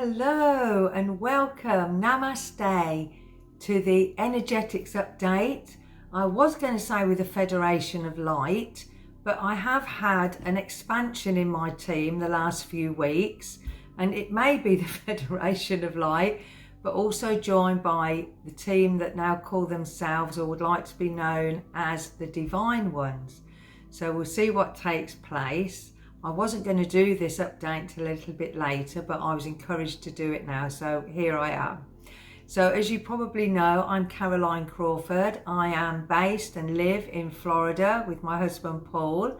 Hello and welcome, namaste, to the energetics update. I was going to say with the Federation of Light, but I have had an expansion in my team the last few weeks, and it may be the Federation of Light, but also joined by the team that now call themselves or would like to be known as the Divine Ones. So we'll see what takes place. I wasn't going to do this update till a little bit later, but I was encouraged to do it now, so here I am. So as you probably know, I'm Caroline Crawford. I am based and live in Florida with my husband Paul.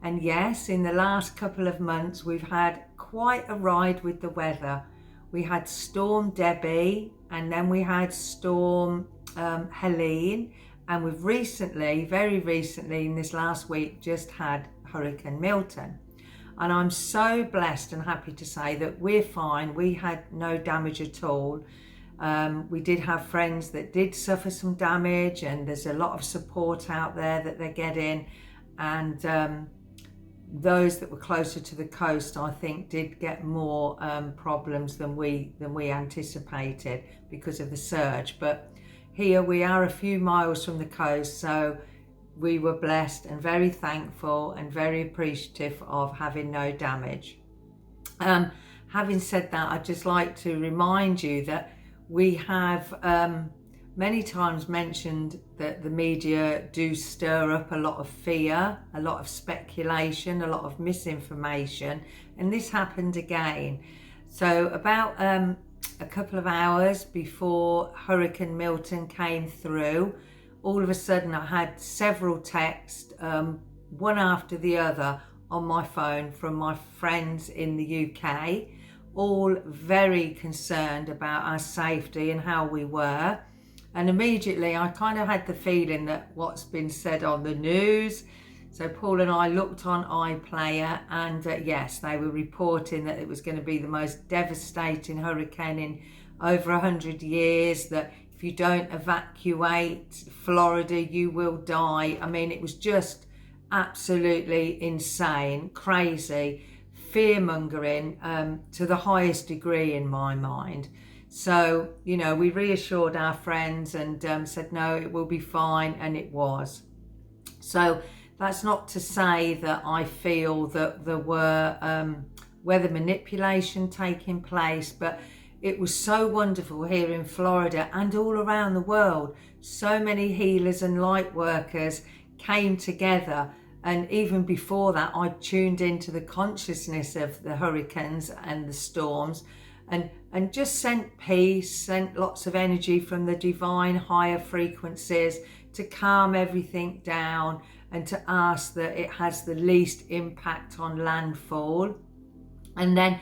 And yes, in the last couple of months, we've had quite a ride with the weather. We had Storm Debbie, and then we had Storm Helene, and we've recently, very recently in this last week, just had Hurricane Milton. And I'm so blessed and happy to say that we're fine. We had no damage at all. We did have friends that did suffer some damage, and there's a lot of support out there that they're getting. And those that were closer to the coast, I think, did get more problems than we anticipated because of the surge. But here we are a few miles from the coast, so we were blessed and very thankful and very appreciative of having no damage. Having said that, I'd just like to remind you that we have many times mentioned that the media do stir up a lot of fear, a lot of speculation, a lot of misinformation, and this happened again. So about a couple of hours before Hurricane Milton came through, all of a sudden I had several texts, one after the other on my phone from my friends in the UK, all very concerned about our safety and how we were. And immediately I kind of had the feeling that what's been said on the news. So Paul and I looked on iPlayer, and yes, they were reporting that it was going to be the most devastating hurricane in over 100 years, that if you don't evacuate Florida, you will die. I mean, it was just absolutely insane, crazy, fear-mongering to the highest degree in my mind. So, you know, we reassured our friends and said, no, it will be fine, and it was. So that's not to say that I feel that there were weather manipulation taking place, but it was so wonderful here in Florida and all around the world. So many healers and light workers came together. And even before that, I tuned into the consciousness of the hurricanes and the storms and just sent peace, sent lots of energy from the divine higher frequencies to calm everything down and to ask that it has the least impact on landfall. And then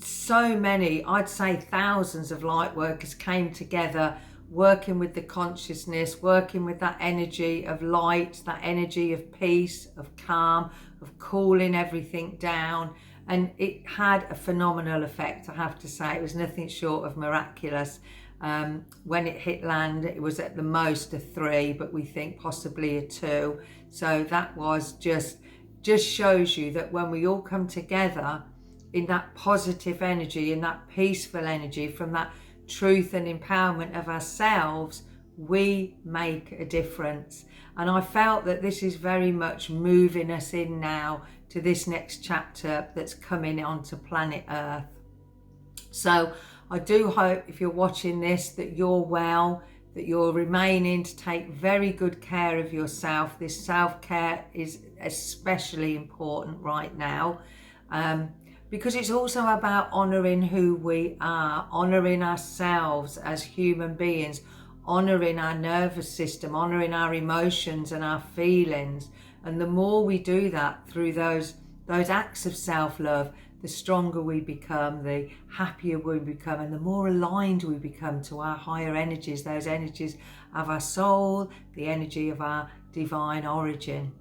so many, I'd say thousands of light workers came together, working with the consciousness, working with that energy of light, that energy of peace, of calm, of cooling everything down. And it had a phenomenal effect, I have to say. It was nothing short of miraculous. When it hit land, it was at the most a 3, but we think possibly a 2. So that was just shows you that when we all come together in that positive energy, in that peaceful energy, from that truth and empowerment of ourselves, we make a difference. And I felt that this is very much moving us in now to this next chapter that's coming onto planet Earth. So I do hope, if you're watching this, that you're well, that you're remaining to take very good care of yourself. This self-care is especially important right now. Because it's also about honouring who we are, honouring ourselves as human beings, honouring our nervous system, honouring our emotions and our feelings. And the more we do that through those acts of self-love, the stronger we become, the happier we become, and the more aligned we become to our higher energies, those energies of our soul, the energy of our divine origin.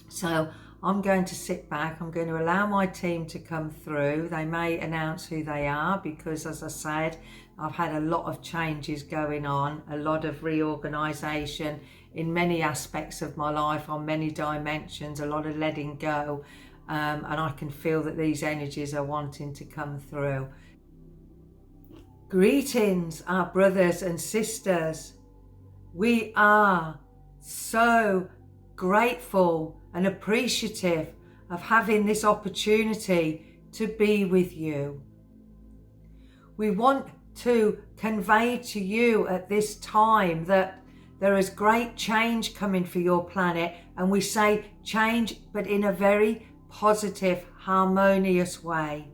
So I'm going to sit back. I'm going to allow my team to come through. They may announce who they are because, as I said, I've had a lot of changes going on, a lot of reorganisation in many aspects of my life, on many dimensions, a lot of letting go. And I can feel that these energies are wanting to come through. Greetings, our brothers and sisters. We are so grateful and appreciative of having this opportunity to be with you. We want to convey to you at this time that there is great change coming for your planet, and we say change but in a very positive, harmonious way.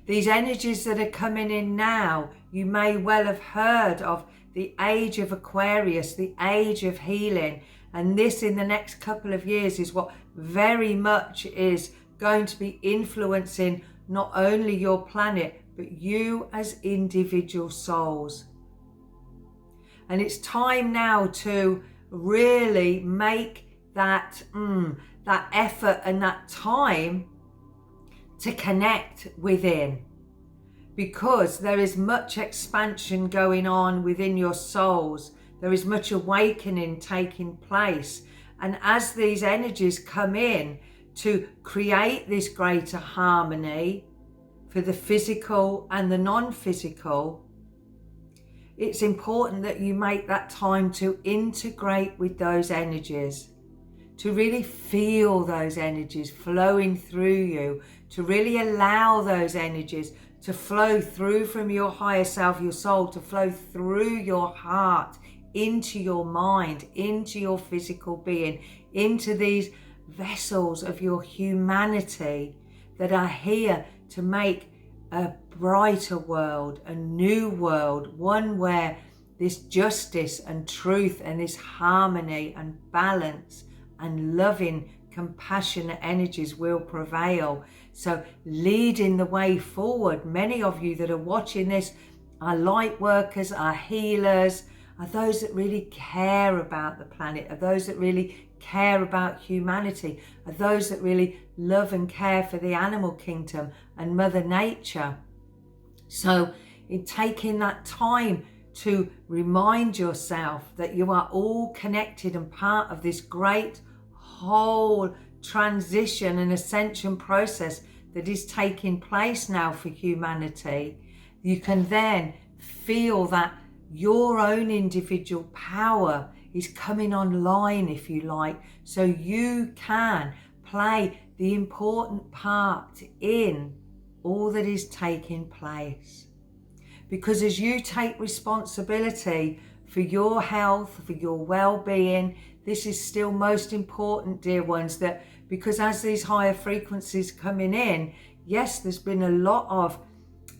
These energies that are coming in now, you may well have heard of the Age of Aquarius, the Age of Healing, and this in the next couple of years is what very much is going to be influencing not only your planet, but you as individual souls. And it's time now to really make that effort and that time to connect within, because there is much expansion going on within your souls. There is much awakening taking place. And as these energies come in to create this greater harmony for the physical and the non-physical, it's important that you make that time to integrate with those energies, to really feel those energies flowing through you, to really allow those energies to flow through from your higher self, your soul, to flow through your heart, into your mind, into your physical being, into these vessels of your humanity that are here to make a brighter world, a new world, one where this justice and truth and this harmony and balance and loving, compassionate energies will prevail. So leading the way forward, many of you that are watching this are light workers, are healers, are those that really care about the planet, are those that really care about humanity, are those that really love and care for the animal kingdom and Mother Nature. So in taking that time to remind yourself that you are all connected and part of this great whole transition and ascension process that is taking place now for humanity, you can then feel that your own individual power is coming online, if you like, so you can play the important part in all that is taking place. Because as you take responsibility for your health, for your well-being, this is still most important, dear ones, that because as these higher frequencies coming in, yes, there's been a lot of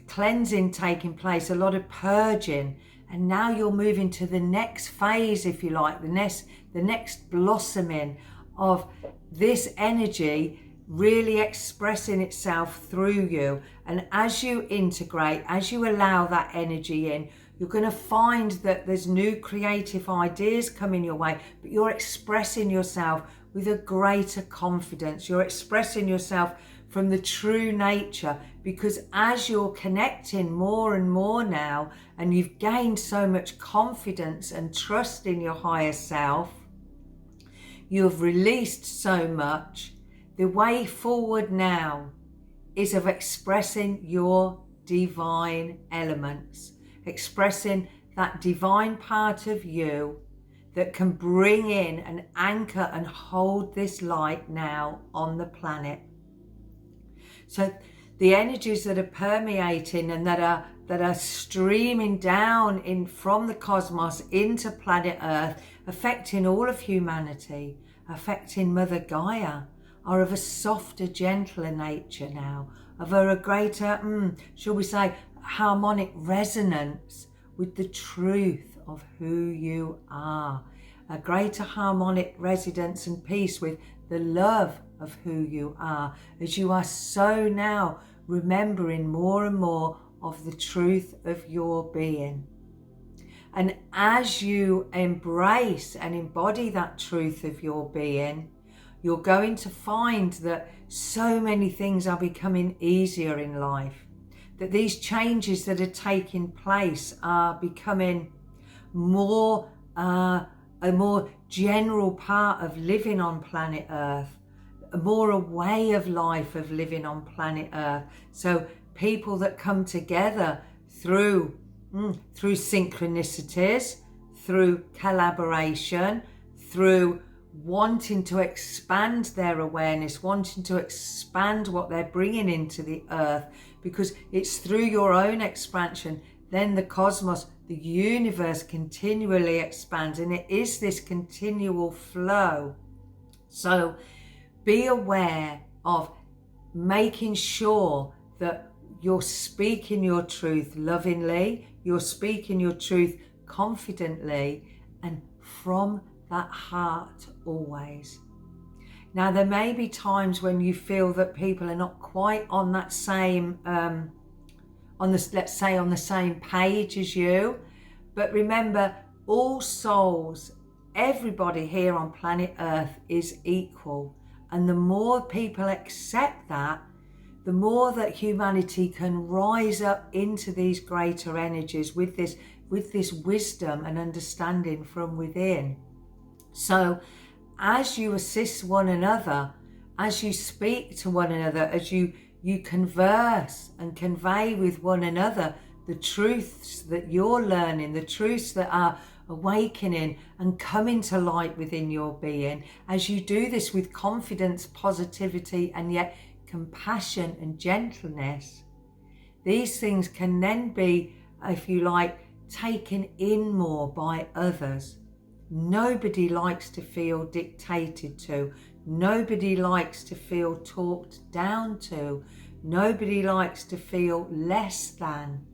cleansing taking place, a lot of purging, and now you're moving to the next phase, if you like, the next blossoming of this energy really expressing itself through you. And as you integrate, as you allow that energy in, you're going to find that there's new creative ideas coming your way, but you're expressing yourself with a greater confidence. You're expressing yourself from the true nature, because as you're connecting more and more now, and you've gained so much confidence and trust in your higher self, you have released so much. The way forward now is of expressing your divine elements, expressing that divine part of you that can bring in and anchor and hold this light now on the planet. So the energies that are permeating and that are streaming down in from the cosmos into planet Earth, affecting all of humanity, affecting Mother Gaia, are of a softer, gentler nature now, of a greater, shall we say, harmonic resonance with the truth of who you are, a greater harmonic resonance and peace with the love of who you are, as you are so now remembering more and more of the truth of your being. And as you embrace and embody that truth of your being, you're going to find that so many things are becoming easier in life, that these changes that are taking place are becoming more a more general part of living on planet Earth, more a way of life of living on planet Earth. So people that come together through synchronicities, through collaboration, through wanting to expand their awareness, wanting to expand what they're bringing into the earth, because it's through your own expansion, then the cosmos, the universe continually expands, and it is this continual flow. So be aware of making sure that you're speaking your truth lovingly, you're speaking your truth confidently, and from that heart always. Now, there may be times when you feel that people are not quite on that same, let's say on the same page as you, but remember, all souls, everybody here on planet Earth is equal, and the more people accept that, the more that humanity can rise up into these greater energies with this wisdom and understanding from within. So as you assist one another, as you speak to one another, as you converse and convey with one another the truths that you're learning, the truths that are awakening and coming to light within your being, as you do this with confidence, positivity, and yet compassion and gentleness, these things can then be, if you like, taken in more by others. Nobody likes to feel dictated to. Nobody likes to feel talked down to. Nobody likes to feel less than.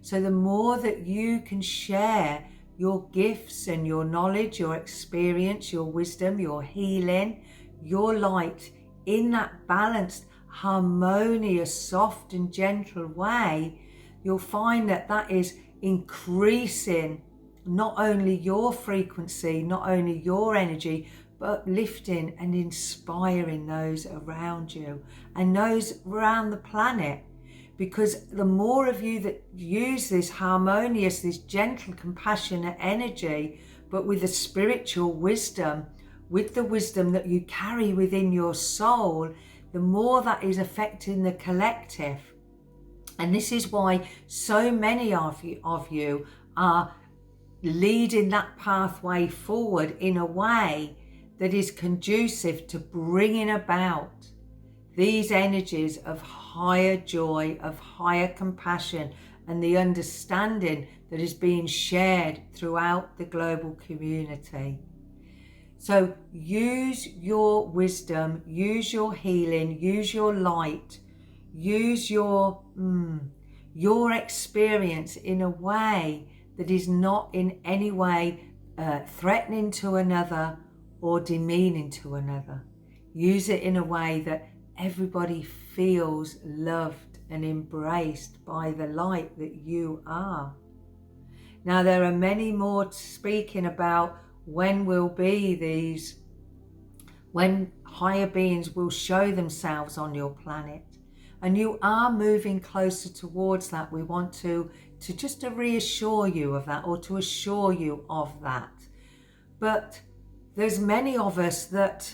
So the more that you can share your gifts and your knowledge, your experience, your wisdom, your healing, your light in that balanced, harmonious, soft and gentle way, you'll find that that is increasing not only your frequency, not only your energy, but uplifting and inspiring those around you and those around the planet. Because the more of you that use this harmonious, this gentle, compassionate energy, but with the spiritual wisdom, with the wisdom that you carry within your soul, the more that is affecting the collective. And this is why so many of you are leading that pathway forward in a way that is conducive to bringing about these energies of higher joy, of higher compassion, and the understanding that is being shared throughout the global community. So use your wisdom, use your healing, use your light, use your experience in a way that is not in any way threatening to another or demeaning to another. Use it in a way that everybody feels loved and embraced by the light that you are. Now, there are many more speaking about when will be these, when higher beings will show themselves on your planet. And you are moving closer towards that. We want to just to reassure you of that, or to assure you of that. But there's many of us that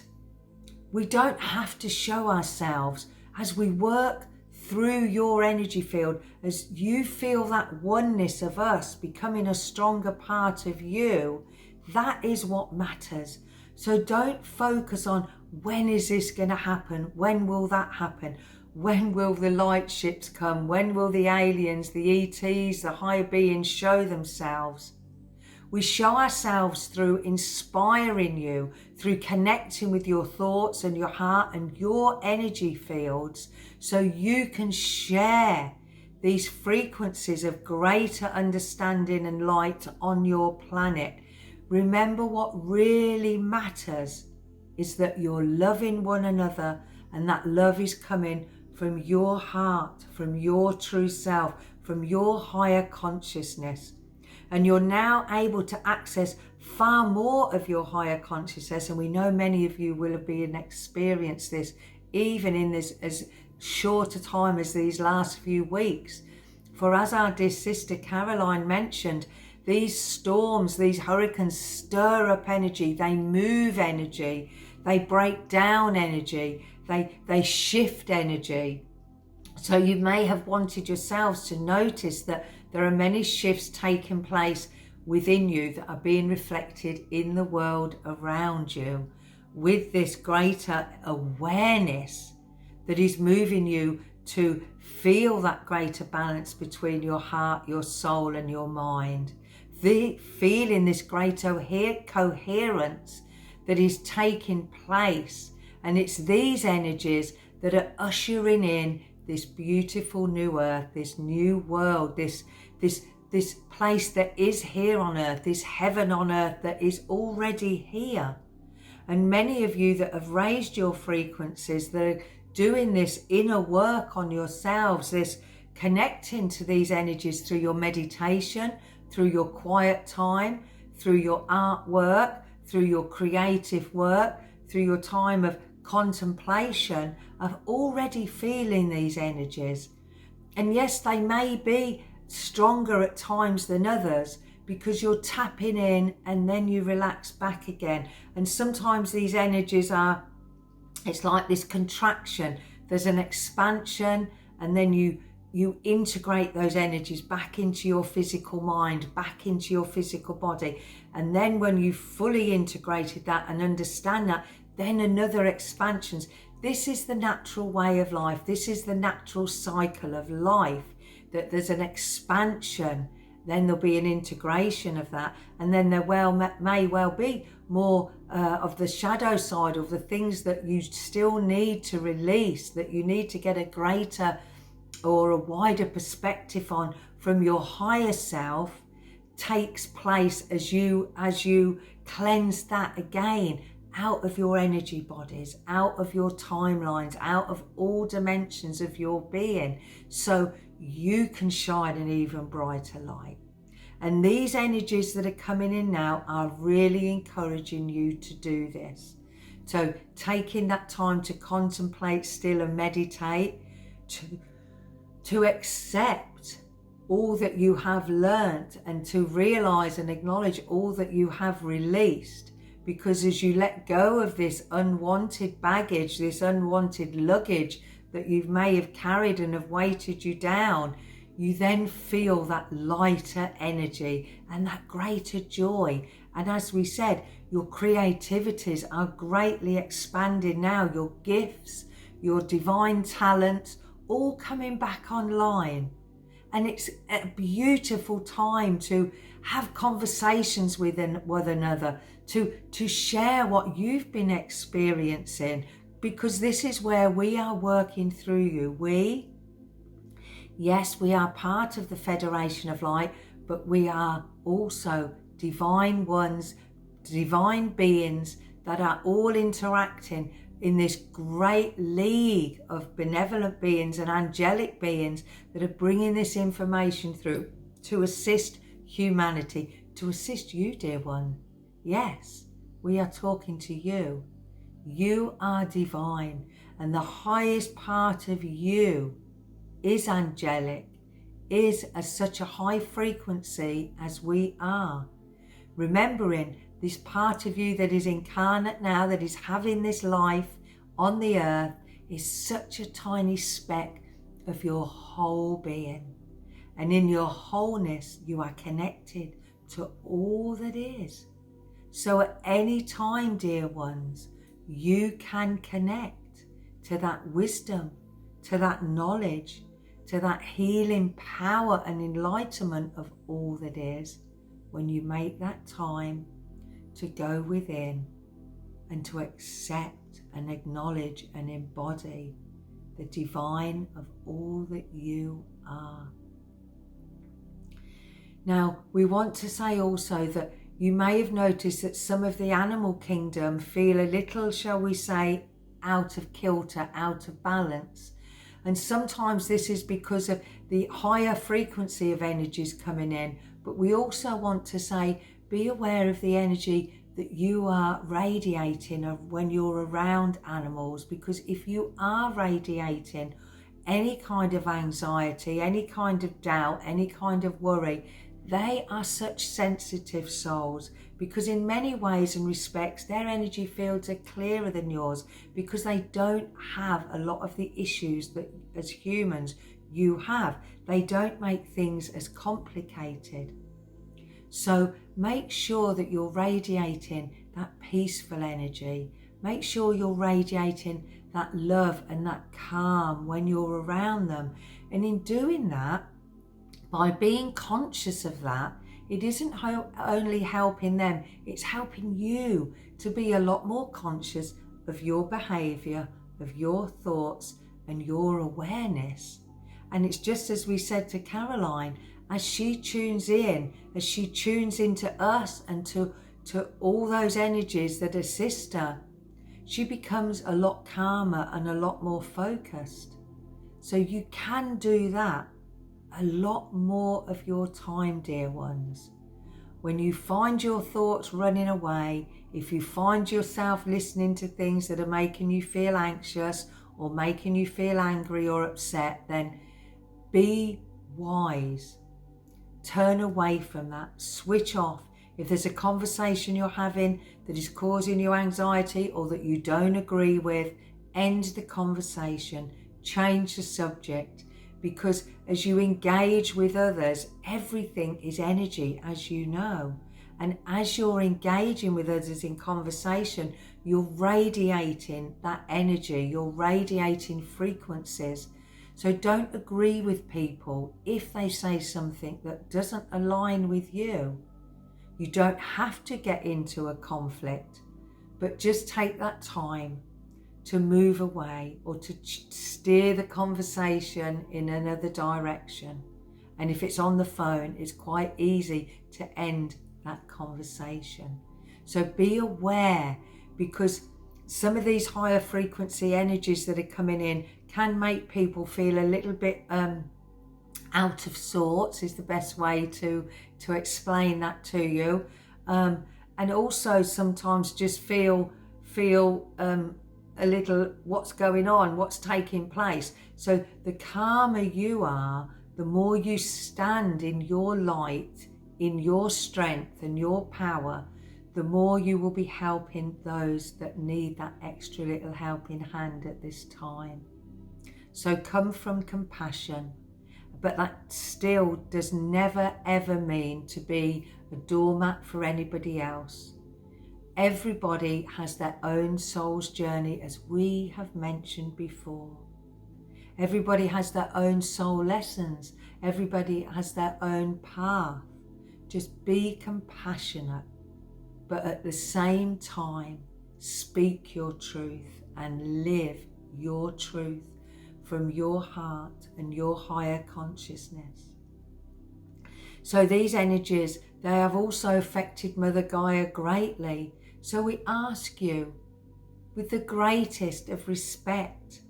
we don't have to show ourselves. As we work through your energy field, as you feel that oneness of us becoming a stronger part of you, that is what matters. So don't focus on when is this going to happen? When will that happen? When will the light ships come? When will the aliens, the ETs, the higher beings show themselves? We show ourselves through inspiring you, through connecting with your thoughts and your heart and your energy fields, so you can share these frequencies of greater understanding and light on your planet. Remember, what really matters is that you're loving one another, and that love is coming from your heart, from your true self, from your higher consciousness. And you're now able to access far more of your higher consciousness. And we know many of you will have been experienced this even in this as short a time as these last few weeks. For as our dear sister Caroline mentioned, these storms, these hurricanes stir up energy, they move energy, they break down energy, they shift energy. So you may have wanted yourselves to notice that there are many shifts taking place within you that are being reflected in the world around you, with this greater awareness that is moving you to feel that greater balance between your heart, your soul and your mind. Feeling this greater coherence that is taking place. And it's these energies that are ushering in this beautiful new earth, this new world, this place that is here on earth, this heaven on earth that is already here. And many of you that have raised your frequencies, that are doing this inner work on yourselves, this connecting to these energies through your meditation, through your quiet time, through your artwork, through your creative work, through your time of contemplation, of already feeling these energies. And yes, they may be stronger at times than others, because you're tapping in and then you relax back again. And sometimes these energies are, it's like this contraction. There's an expansion, and then you integrate those energies back into your physical mind, back into your physical body. And then when you fully integrated that and understand that, then another expansions. This is the natural way of life. This is the natural cycle of life, that there's an expansion, then there'll be an integration of that, and then there may well be more of the shadow side, of the things that you still need to release, that you need to get a greater or a wider perspective on from your higher self, takes place as you cleanse that again out of your energy bodies, out of your timelines, out of all dimensions of your being, so you can shine an even brighter light. And these energies that are coming in now are really encouraging you to do this. So taking that time to contemplate still and meditate, to accept all that you have learnt, and to realize and acknowledge all that you have released. Because as you let go of this unwanted baggage, this unwanted luggage that you may have carried and have weighted you down, you then feel that lighter energy and that greater joy. And as we said, your creativities are greatly expanded now, your gifts, your divine talents, all coming back online. And it's a beautiful time to have conversations with one another, to share what you've been experiencing, because this is where we are working through you. Yes, we are part of the Federation of Light, but we are also divine ones, divine beings that are all interacting in this great league of benevolent beings and angelic beings that are bringing this information through to assist humanity, to assist you, dear one. Yes, we are talking to you. You are divine, and the highest part of you is angelic, is at such a high frequency as we are. Remembering this part of you that is incarnate now, that is having this life on the earth, is such a tiny speck of your whole being. And in your wholeness, you are connected to all that is. So at any time, dear ones, you can connect to that wisdom, to that knowledge, to that healing power and enlightenment of all that is, when you make that time to go within and to accept and acknowledge and embody the divine of all that you are. Now, we want to say also that you may have noticed that some of the animal kingdom feel a little, shall we say, out of kilter, out of balance. And sometimes this is because of the higher frequency of energies coming in. But we also want to say, be aware of the energy that you are radiating of when you're around animals. Because if you are radiating any kind of anxiety, any kind of doubt, any kind of worry, They are such sensitive souls because in many ways and respects their energy fields are clearer than yours because they don't have a lot of the issues that as humans you have. They don't make things as complicated. So make sure that you're radiating that peaceful energy. Make sure you're radiating that love and that calm when you're around them. And in doing that, by being conscious of that, it isn't only helping them, it's helping you to be a lot more conscious of your behaviour, of your thoughts and your awareness. And it's just as we said to Caroline, as she tunes in, as she tunes into us and to all those energies that assist her, she becomes a lot calmer and a lot more focused. So you can do that a lot more of your time, dear ones. When you find your thoughts running away, if you find yourself listening to things that are making you feel anxious or making you feel angry or upset, then be wise. Turn away from that, switch off. If there's a conversation you're having that is causing you anxiety or that you don't agree with, end the conversation, change the subject, because as you engage with others, everything is energy, as you know. And as you're engaging with others in conversation, you're radiating that energy, you're radiating frequencies. So don't agree with people if they say something that doesn't align with you. You don't have to get into a conflict, but just take that time to move away or to steer the conversation in another direction. And if it's on the phone, it's quite easy to end that conversation. So be aware, because some of these higher frequency energies that are coming in can make people feel a little bit out of sorts, is the best way to explain that to you. And also sometimes just feel a little what's going on, what's taking place. So the calmer you are, the more you stand in your light, in your strength and your power, the more you will be helping those that need that extra little helping hand at this time. So come from compassion, but that still does never ever mean to be a doormat for anybody else. Everybody has their own soul's journey, as we have mentioned before. Everybody has their own soul lessons. Everybody has their own path. Just be compassionate, but at the same time, speak your truth and live your truth from your heart and your higher consciousness. So these energies, they have also affected Mother Gaia greatly. So we ask you, with the greatest of respect,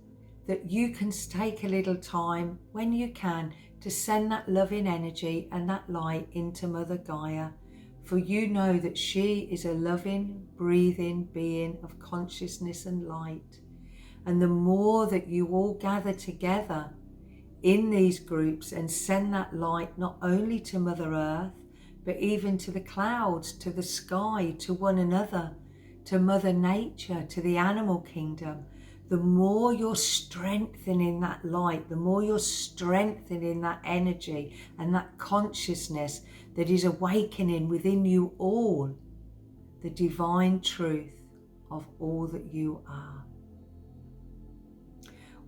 that you can take a little time when you can to send that loving energy and that light into Mother Gaia. For you know that she is a loving, breathing being of consciousness and light. And the more that you all gather together in these groups and send that light not only to Mother Earth, but even to the clouds, to the sky, to one another, to Mother Nature, to the animal kingdom, the more you're strengthening that light, the more you're strengthening that energy and that consciousness that is awakening within you all, the divine truth of all that you are.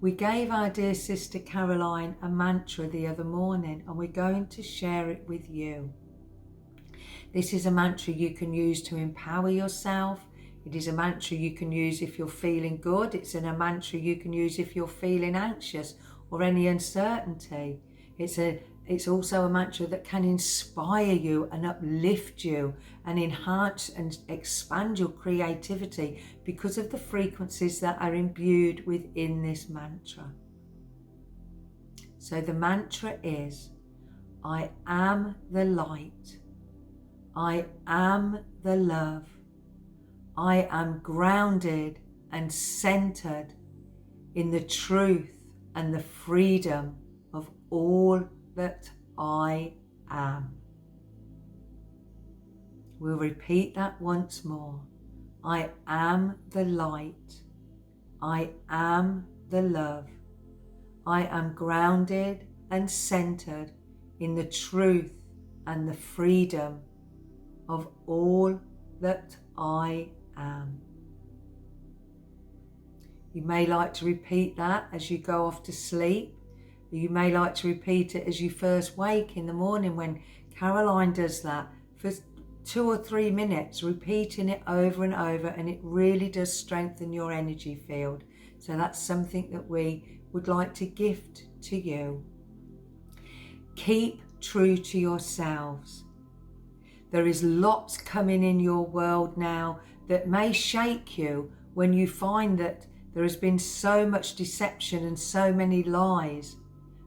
We gave our dear sister Caroline a mantra the other morning, and we're going to share it with you. This is a mantra you can use to empower yourself. It is a mantra you can use if you're feeling good. It's a mantra you can use if you're feeling anxious or any uncertainty. It's also a mantra that can inspire you and uplift you and enhance and expand your creativity because of the frequencies that are imbued within this mantra. So the mantra is, I am the light. I am the love. I am grounded and centered in the truth and the freedom of all that I am. We'll repeat that once more. I am the light. I am the love. I am grounded and centered in the truth and the freedom of all that I am. You may like to repeat that as you go off to sleep. You may like to repeat it as you first wake in the morning when Caroline does that for 2 or 3 minutes, repeating it over and over, and it really does strengthen your energy field. So that's something that we would like to gift to you. Keep true to yourselves. There is lots coming in your world now that may shake you when you find that there has been so much deception and so many lies.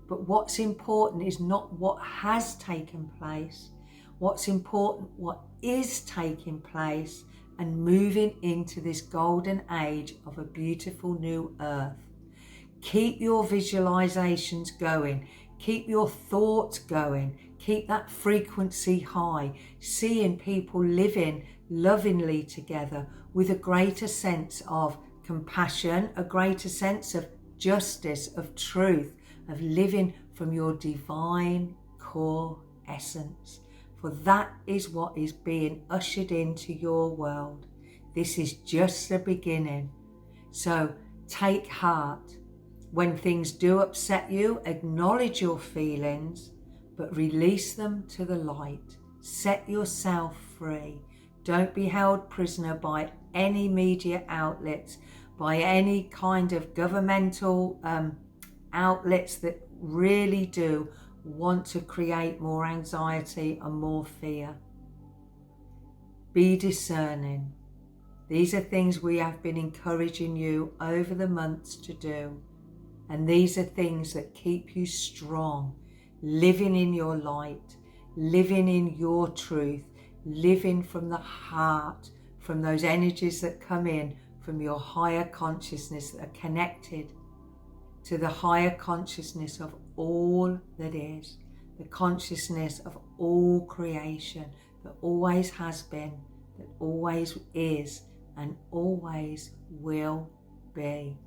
But what's important is not what has taken place. What's important, what is taking place and moving into this golden age of a beautiful new earth. Keep your visualizations going. Keep your thoughts going. Keep that frequency high. Seeing people living lovingly together with a greater sense of compassion, a greater sense of justice, of truth, of living from your divine core essence. For that is what is being ushered into your world. This is just the beginning. So take heart. When things do upset you, acknowledge your feelings, but release them to the light. Set yourself free. Don't be held prisoner by any media outlets, by any kind of governmental outlets that really do want to create more anxiety and more fear. Be discerning. These are things we have been encouraging you over the months to do. And these are things that keep you strong, living in your light, living in your truth, living from the heart, from those energies that come in from your higher consciousness that are connected to the higher consciousness of all that is, the consciousness of all creation that always has been, that always is, and always will be.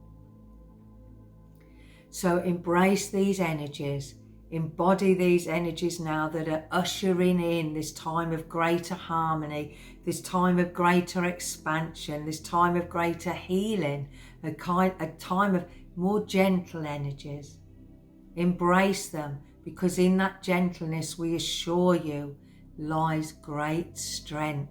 So embrace these energies, embody these energies now that are ushering in this time of greater harmony, this time of greater expansion, this time of greater healing, a time of more gentle energies. Embrace them, because in that gentleness, we assure you, lies great strength.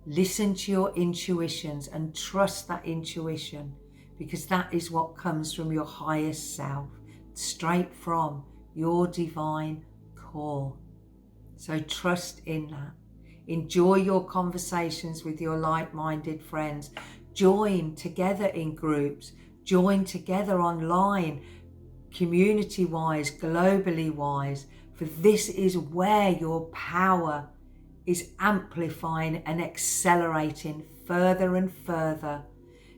Listen to your intuitions and trust that intuition, because that is what comes from your highest self, straight from your divine core. So trust in that. Enjoy your conversations with your like-minded friends. Join together in groups. Join together online, community-wise, globally-wise, for this is where your power is amplifying and accelerating further and further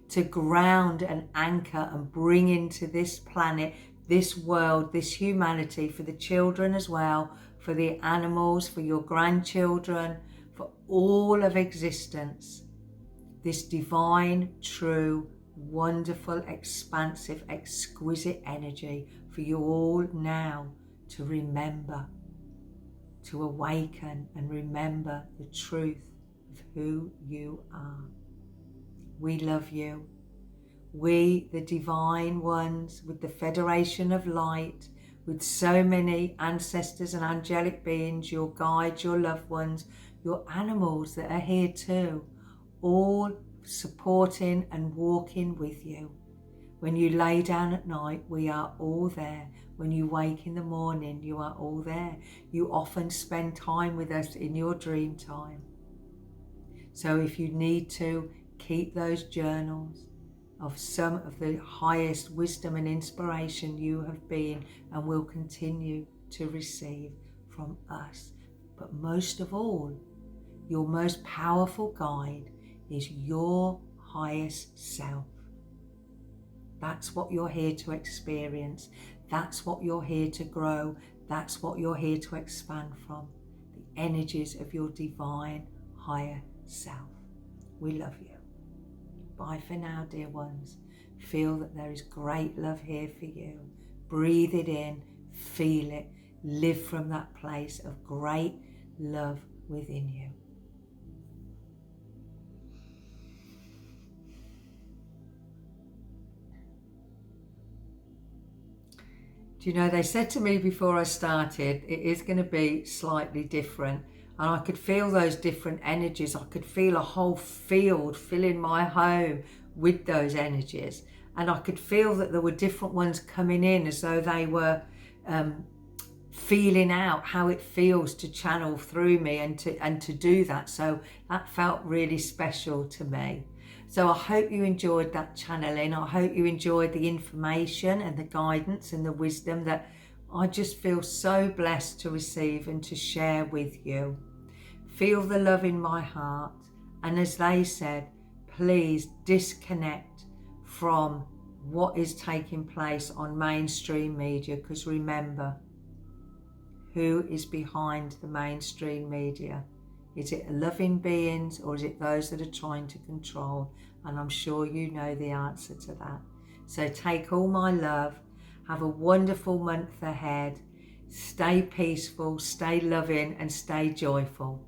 to ground and anchor and bring into this planet, this world, this humanity, for the children as well, for the animals, for your grandchildren, for all of existence, this divine, true, wonderful, expansive, exquisite energy for you all now to remember, to awaken and remember the truth of who you are. We love you. We, the divine ones, with the Federation of Light, with so many ancestors and angelic beings, your guides, your loved ones, your animals that are here too, all supporting and walking with you. When you lay down at night, we are all there. When you wake in the morning, you are all there. You often spend time with us in your dream time. So if you need to, keep those journals of some of the highest wisdom and inspiration you have been and will continue to receive from us. But most of all, your most powerful guide is your highest self. That's what you're here to experience. That's what you're here to grow. That's what you're here to expand from. The energies of your divine higher self. We love you. Bye for now, dear ones. Feel that there is great love here for you. Breathe it in, feel it, live from that place of great love within you. Do you know, they said to me before I started, it is going to be slightly different. And I could feel those different energies. I could feel a whole field filling my home with those energies. And I could feel that there were different ones coming in as though they were feeling out how it feels to channel through me and to do that. So that felt really special to me. So I hope you enjoyed that channeling. I hope you enjoyed the information and the guidance and the wisdom that I just feel so blessed to receive and to share with you. Feel the love in my heart. And as they said, please disconnect from what is taking place on mainstream media, because remember, who is behind the mainstream media? Is it loving beings or is it those that are trying to control? And I'm sure you know the answer to that. So take all my love. Have a wonderful month ahead. Stay peaceful, stay loving and stay joyful.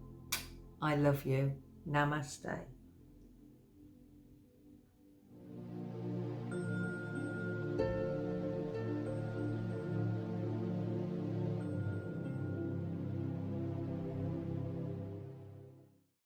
I love you. Namaste.